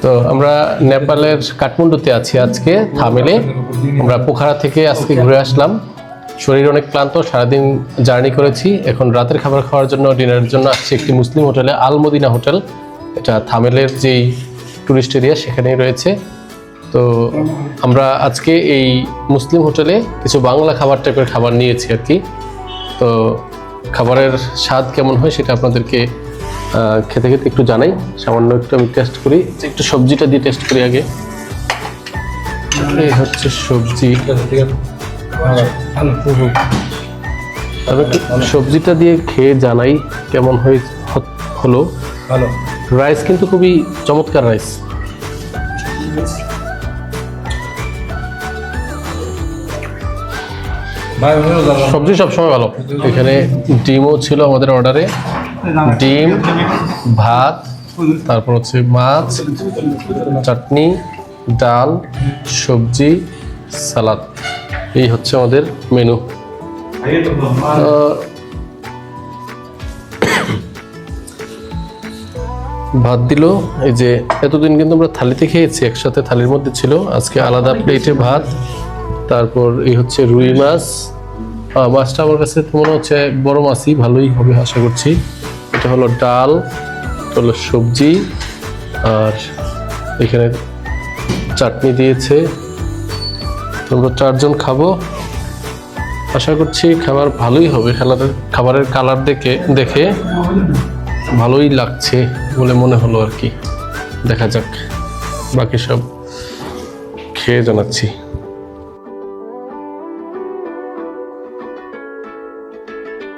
তো আমরা নেপালের কাঠমান্ডুতে আছি আজকে থামেলে। আমরা পোখারা থেকে আজকে ঘুরে আসলাম। শরীর অনেক ক্লান্ত, সারাদিন জার্নি করেছি। এখন রাতের খাবার খাওয়ার জন্য, ডিনারের জন্য আসছি একটি মুসলিম হোটেলে, আল মদিনা হোটেল। এটা থামেলের যেই টুরিস্ট এরিয়া সেখানেই রয়েছে। তো আমরা আজকে এই মুসলিম হোটেলে কিছু বাংলা খাবার টাইপের খাবার নিয়েছি আর কি। তো খাবারের স্বাদ কেমন হয় সেটা আপনাদেরকে খেতে খেতে একটু জানাই। সামান্য একটু আমি টেস্ট করি, একটু সবজিটা দিয়ে টেস্ট করি আগে। এই হচ্ছে সবজি, আমি একটু সবজিটা দিয়ে খেয়ে জানাই কেমন হলো। রাইস কিন্তু খুবই চমৎকার রাইস। সবজি সবসময় ভালো। এখানে ডিমও ছিল আমাদের অর্ডারে, ডিম, ভাত, তারপর হচ্ছে মাছ, চাটনি, ডাল, সবজি, সালাদ। এই হচ্ছে আমাদের মেনু। ভাত দিল, এই যে এতদিন কিন্তু আমরা থালিতে খেয়েছি, একসাথে থালির মধ্যে ছিল, আজকে আলাদা প্লেটে ভাত। তারপর এই হচ্ছে রুই মাছ। মাছটা আমার কাছে মনে হচ্ছে বড় মাছই, ভালোই হবে আশা করছি। এটা হলো ডাল, হলো সবজি, আর এখানে চাটনি দিয়েছে। আমরা 4 জন খাবো, আশা করছি খাবার ভালোই হবে। খাবারের কালার দেখে ভালোই লাগছে বলে মনে হলো আর কি। দেখা যাক, বাকি সব খেয়ে জানাচ্ছি।